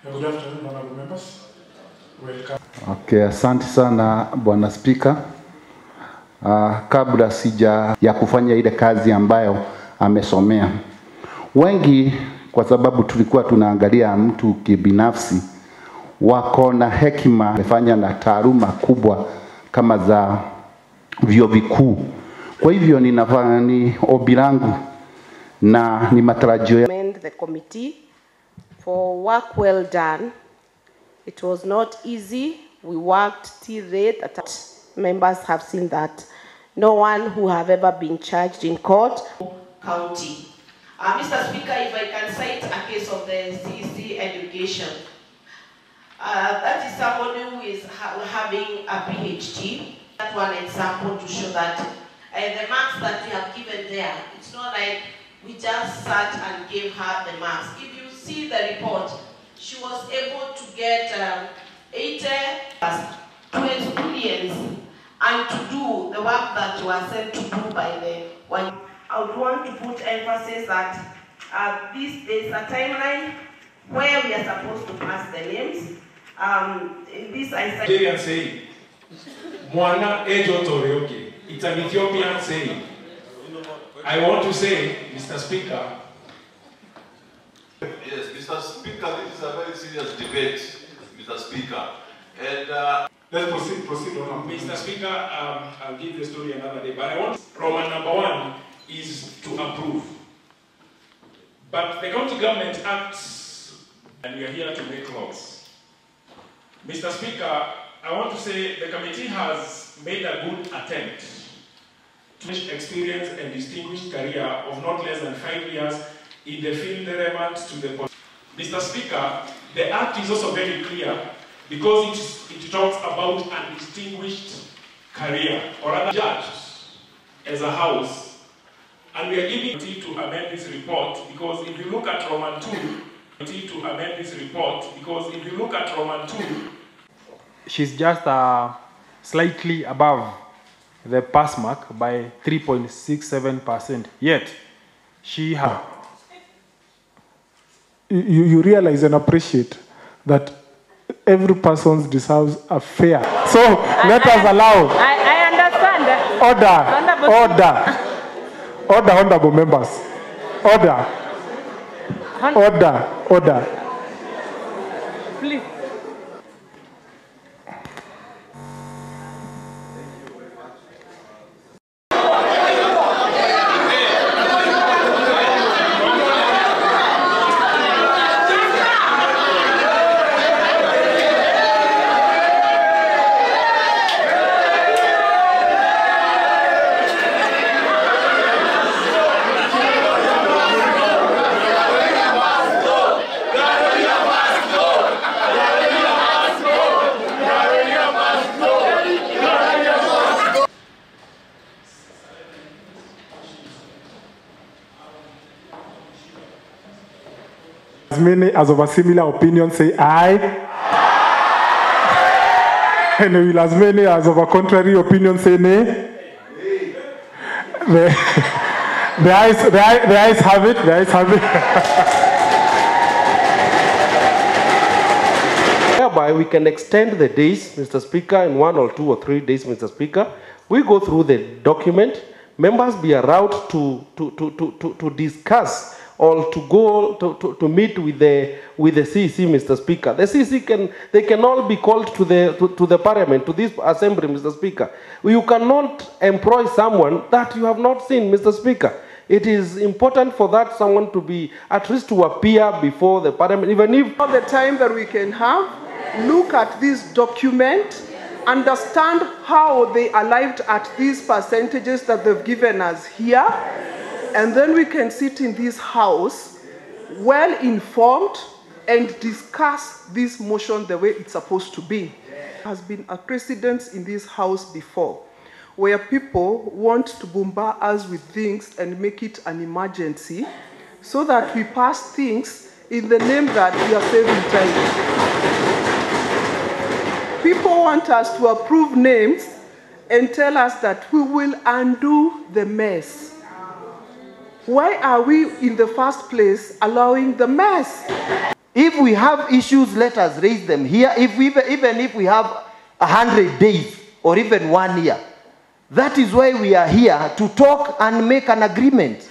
Good afternoon, honorable members. Welcome. Okay, asante sana Bwana Spika. Kabla sija ya kufanya ile kazi ambayo amesomea, wengi kwa sababu tulikuwa tunaangalia mtu kibinafsi, wako na hekima, amefanya na taaluma kubwa kama za vyuo vikuu. Kwa hivyo ni ombi langu na ni matarajio ya the committee for work well done. It was not easy. We worked till late. Members have seen that. No one who have ever been charged in court. County. Mr. Speaker, if I can cite a case of the CEC education. That is somebody who is having a PhD. That's one example to show that the marks that we have given there, it's not like we just sat and gave her the marks. If you see the report, she was able to get 80 to experience and to do the work that you are sent to do by the one. I would want to put emphasis that there's a timeline where we are supposed to pass the names. This I said. Nigerian saying, Mwana ejo toreoke. It's an Ethiopian saying. I want to say, Mr. Speaker. Yes, Mr. Speaker, this is a very serious debate, Mr. Speaker. And let's proceed. Mr. Speaker, I'll give the story another day. But I want Roman number 1 is to approve. But the County Government acts, and we are here to make laws. Mr. Speaker, I want to say the committee has made a good attempt to experience and distinguished career of not less than 5 years in the field relevant to the. Mr. Speaker, the Act is also very clear because it talks about a distinguished career or other judge as a house. And we are giving to amend this report because if you look at Roman 2, to amend this report because if you look at Roman 2, she's just slightly above the pass mark by 3.67%. Yet, she has. You realize and appreciate that every person deserves a fair. So let us allow. I understand. Order, honorable members. Order. Please. As many as of a similar opinion say aye. And will as many as of a contrary opinion say nay. The ayes have it. Whereby we can extend the days, Mr. Speaker, in 1 or 2 or 3 days, Mr. Speaker. We go through the document. Members be allowed to discuss or to go to meet with the CEC, Mr. Speaker. The CEC they can all be called to the Parliament, to this Assembly, Mr. Speaker. You cannot employ someone that you have not seen, Mr. Speaker. It is important for that someone to be at least to appear before the Parliament, even if all the time that we can have, look at this document, understand how they arrived at these percentages that they've given us here. And then we can sit in this house well informed and discuss this motion the way it's supposed to be. There has been a precedent in this house before where people want to bombard us with things and make it an emergency so that we pass things in the name that we are saving time. People want us to approve names and tell us that we will undo the mess. Why are we in the first place allowing the mess? If we have issues, let us raise them here. Even if we have 100 days or even 1 year, that is why we are here, to talk and make an agreement.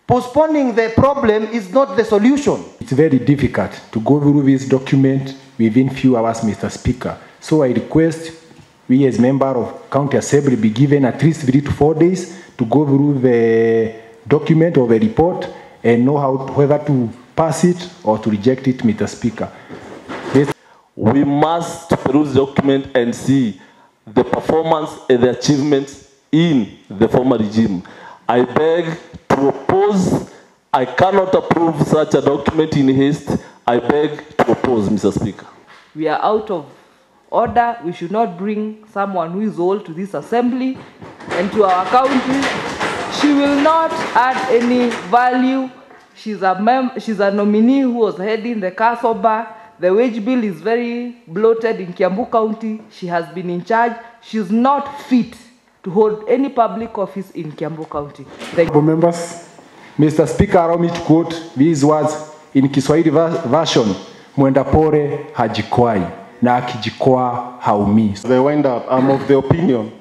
Postponing the problem is not the solution. It's very difficult to go through this document within few hours, Mr. Speaker. So I request we as member of County Assembly be given at least 3 to 4 days to go through the document or the report and know whether to pass it or to reject it, Mr. Speaker. We must peruse the document and see the performance and the achievements in the former regime. I beg to oppose. I cannot approve such a document in haste. I beg to oppose, Mr. Speaker. We are out of order. We should not bring someone who is old to this assembly and to our county. She will not add any value. She's a nominee who was heading the Kasoba. The wage bill is very bloated in Kiambu County. She has been in charge. She's not fit to hold any public office in Kiambu County. Thank you. Members, Mr. Speaker, allow me to quote these words in Kiswahili version. Mwenda pore hajikwai, na akijikwaa haumii. As I wind up, I'm of the opinion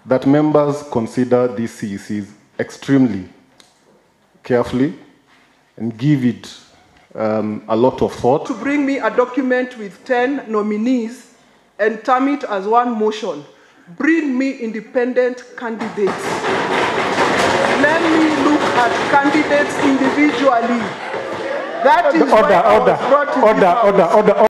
that members consider these CECs extremely carefully and give it a lot of thought. To bring me a document with 10 nominees and term it as one motion. Bring me independent candidates. Let me look at candidates individually. That is why I was brought to this house. Order.